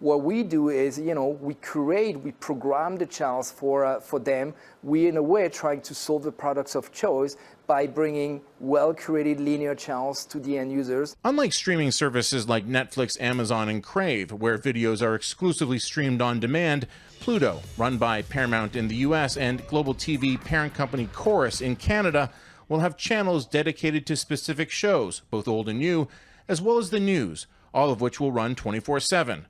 what we do is, we program the channels for them. We, in a way, trying to solve the products of choice by bringing well-curated linear channels to the end users. Unlike streaming services like Netflix, Amazon, and Crave, where videos are exclusively streamed on demand, Pluto, run by Paramount in the US and Global TV parent company Chorus in Canada, will have channels dedicated to specific shows, both old and new, as well as the news, all of which will run 24/7.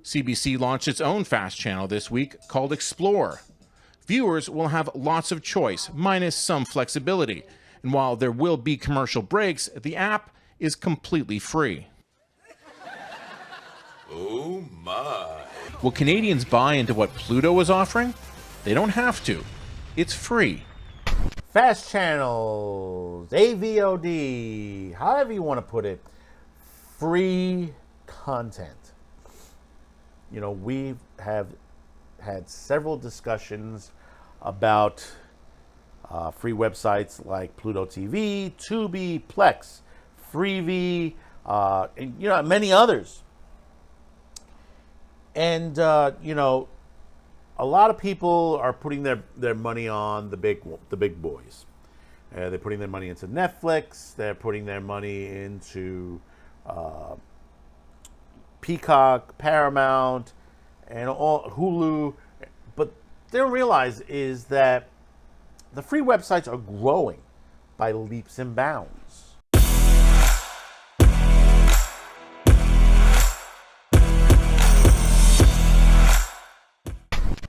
CBC launched its own FAST channel this week called Explore. Viewers will have lots of choice, minus some flexibility. And while there will be commercial breaks, the app is completely free. Oh my. Will Canadians buy into what Pluto is offering? They don't have to. It's free. Fast channels, AVOD, however you want to put it, free content. We have had several discussions about free websites like Pluto TV, Tubi, Plex, Freevee, and many others. And a lot of people are putting their money on the big boys. They're putting their money into Netflix. They're putting their money into Peacock, Paramount, and all Hulu. But they don't realize is that the free websites are growing by leaps and bounds.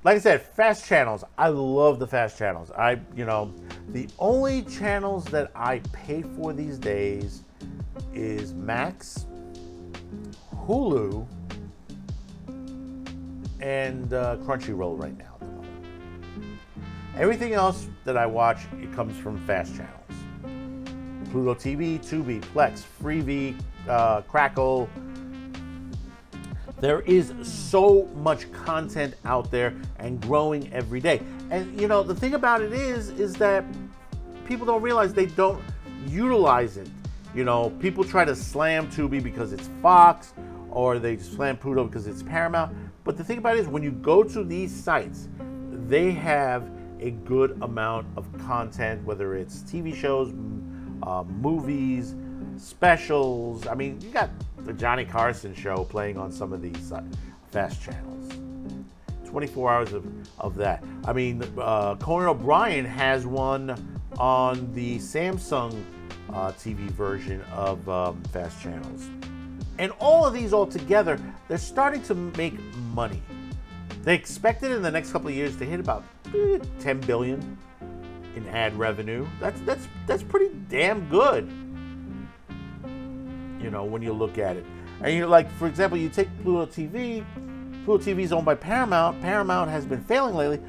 Like I said, fast channels. I love the fast channels. The only channels that I pay for these days is Max, Hulu, and Crunchyroll right now. Everything else that I watch, it comes from fast channels. Pluto TV, Tubi, Plex, Freevee, Crackle. There is so much content out there and growing every day. And the thing about it is that people don't realize they don't utilize it. People try to slam Tubi because it's Fox, or they slam Pluto because it's Paramount. But the thing about it is when you go to these sites, they have a good amount of content, whether it's TV shows, movies, specials. I mean, you got the Johnny Carson show playing on some of these fast channels. 24 hours of that. I mean, Conan O'Brien has one on the Samsung TV version of fast channels. And all of these all together, they're starting to make money. They expect it in the next couple of years to hit about 10 billion in ad revenue. That's pretty damn good. When you look at it. And for example, you take Pluto TV. Pluto TV is owned by Paramount. Paramount has been failing lately,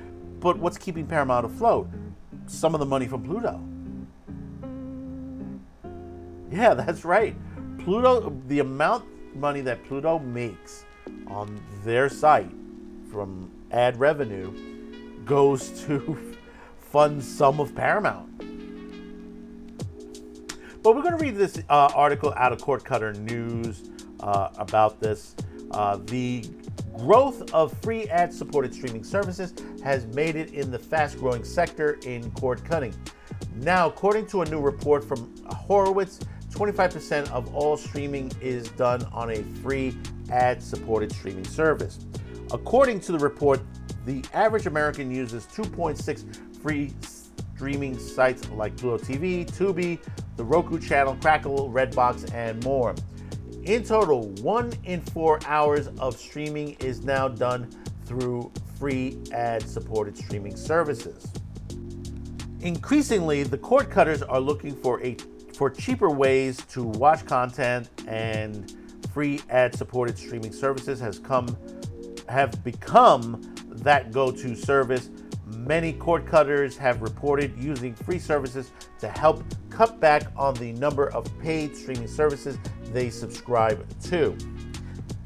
but what's keeping Paramount afloat? Some of the money from Pluto. Yeah, that's right. Pluto, the amount of money that Pluto makes on their site from ad revenue goes to fund some of Paramount. But we're going to read this article out of Cord Cutter News about this. The growth of free ad-supported streaming services has made it in the fast-growing sector in cord cutting. Now, according to a new report from Horowitz, 25% of all streaming is done on a free ad-supported streaming service. According to the report, the average American uses 2.6 free streaming sites like Pluto TV, Tubi, the Roku channel, Crackle, Redbox, and more. In total, 1 in 4 hours of streaming is now done through free ad-supported streaming services. Increasingly, the cord cutters are looking for cheaper ways to watch content, and free ad-supported streaming services have become that go-to service. Many cord cutters have reported using free services to help cut back on the number of paid streaming services they subscribe to.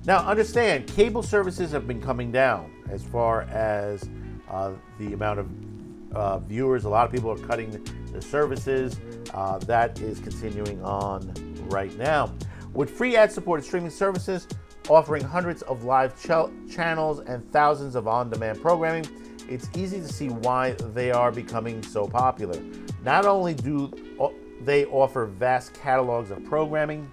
Now, understand, cable services have been coming down as far as the amount of viewers. A lot of people are cutting the services. That is continuing on right now. With free ad-supported streaming services, Offering hundreds of live channels and thousands of on-demand programming, it's easy to see why they are becoming so popular. Not only do they offer vast catalogs of programming,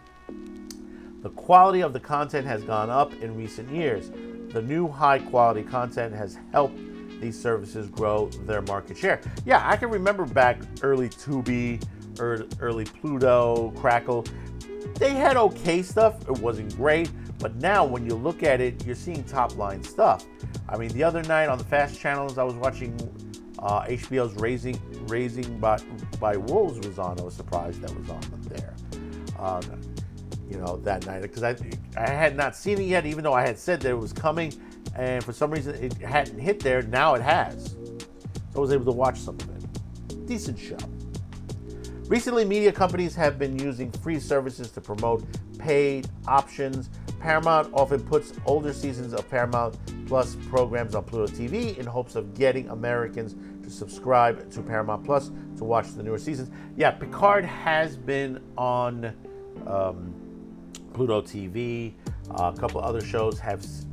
the quality of the content has gone up in recent years. The new high-quality content has helped these services grow their market share. Yeah, I can remember back early Tubi, early Pluto, Crackle. They had okay stuff. It wasn't great, but now when you look at it, you're seeing top-line stuff. I mean, the other night on the fast channels, I was watching HBO's Raising by Wolves was on. I was surprised that was on there. That night, because I had not seen it yet, even though I had said that it was coming, and for some reason it hadn't hit there. Now it has. So I was able to watch some of it. Decent show. Recently, media companies have been using free services to promote paid options. Paramount often puts older seasons of Paramount Plus programs on Pluto TV in hopes of getting Americans to subscribe to Paramount Plus to watch the newer seasons. Yeah, Picard has been on Pluto TV. A couple other shows has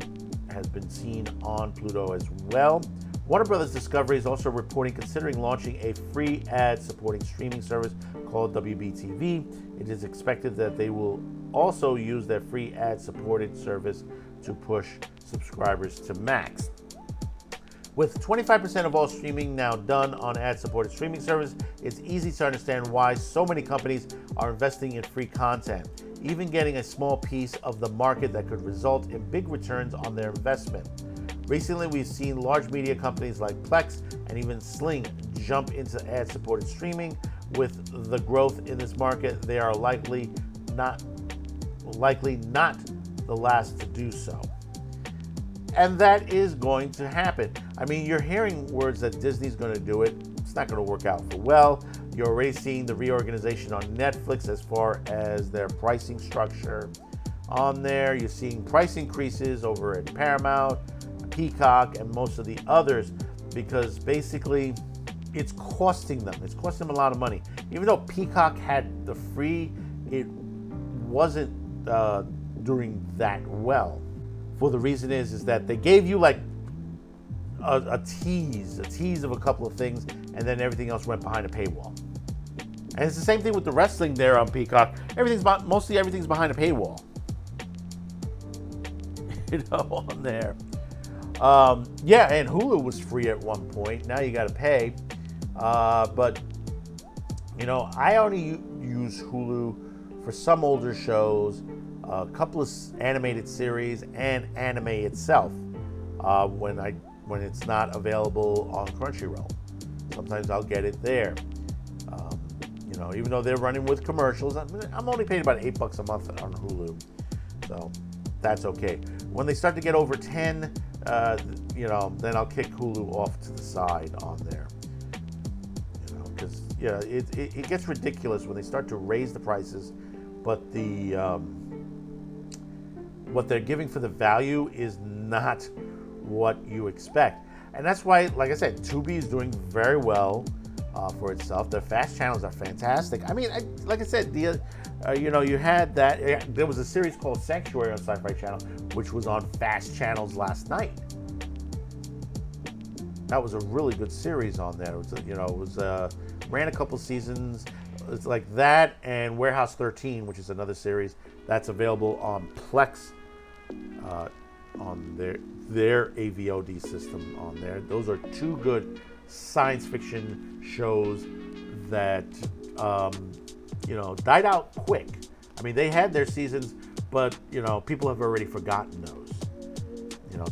been seen on Pluto as well. Warner Brothers Discovery is also reporting considering launching a free ad-supporting streaming service called WBTV. It is expected that they will also use their free ad-supported service to push subscribers to Max. With 25% of all streaming now done on ad-supported streaming service, it's easy to understand why so many companies are investing in free content, even getting a small piece of the market that could result in big returns on their investment. Recently, we've seen large media companies like Plex and even Sling jump into ad-supported streaming. With the growth in this market, they are likely not the last to do so. And that is going to happen. I mean, you're hearing words that Disney's going to do it. It's not going to work out for well. You're already seeing the reorganization on Netflix as far as their pricing structure on there. You're seeing price increases over at Paramount, Peacock, and most of the others, because basically it's costing them. It's costing them a lot of money. Even though Peacock had the free, it wasn't doing that well. For the reason is that they gave you like a tease of a couple of things, and then everything else went behind a paywall. And it's the same thing with the wrestling there on Peacock. Mostly everything's behind a paywall. On there. Yeah, and Hulu was free at one point. Now you got to pay. But I only use Hulu for some older shows, a couple of animated series, and anime itself. When it's not available on Crunchyroll, sometimes I'll get it there. Even though they're running with commercials, I'm only paying about $8 a month on Hulu, so that's okay. When they start to get over 10, then I'll kick Hulu off to the side on there. Because it gets ridiculous when they start to raise the prices, but the what they're giving for the value is not what you expect. And that's why, like I said, Tubi is doing very well for itself. Their fast channels are fantastic. I mean, like I said, you had that. There was a series called Sanctuary on Sci-Fi Channel, which was on fast channels last night. That was a really good series on there. It was ran a couple seasons. It's like that and Warehouse 13, which is another series that's available on Plex, on their AVOD system on there. Those are two good science fiction shows that died out quick. I mean, they had their seasons, but people have already forgotten those.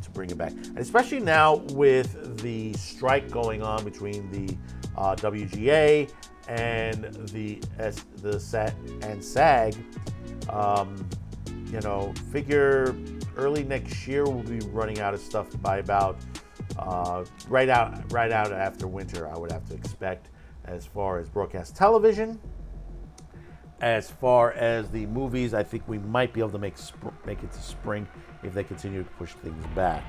To bring it back, and especially now with the strike going on between the WGA and the SAG. Figure early next year we'll be running out of stuff by about right out after winter. I would have to expect, as far as broadcast television. As far as the movies, I think we might be able to make it to spring if they continue to push things back.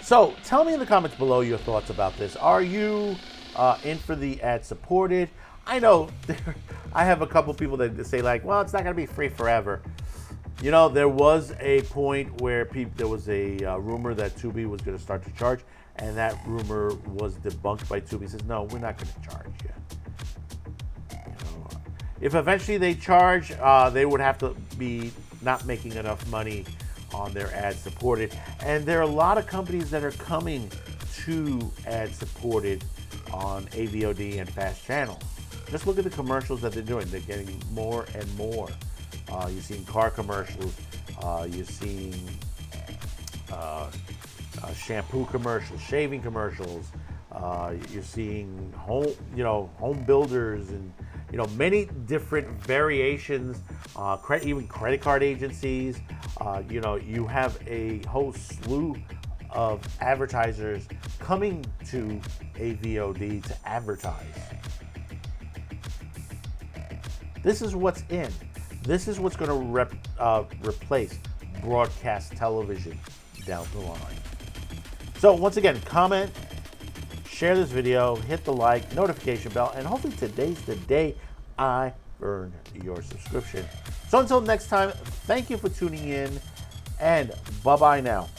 So tell me in the comments below your thoughts about this. Are you in for the ad-supported? I know I have a couple people that say like, well, it's not going to be free forever. You know, there was a point where there was a rumor that Tubi was going to start to charge, and that rumor was debunked by Tubi. Says, no, we're not going to charge you. If eventually they charge, they would have to be not making enough money on their ad-supported. And there are a lot of companies that are coming to ad-supported on AVOD and fast channel. Just look at the commercials that they're doing. They're getting more and more. You're seeing car commercials. You're seeing shampoo commercials, shaving commercials. You're seeing home builders and many different variations. Even credit card agencies. You have a whole slew of advertisers coming to AVOD to advertise. This is what's in. This is what's going to replace broadcast television down the line. So once again, comment, share this video, hit the like, notification bell, and hopefully today's the day I earn your subscription. So until next time, thank you for tuning in, and bye-bye now.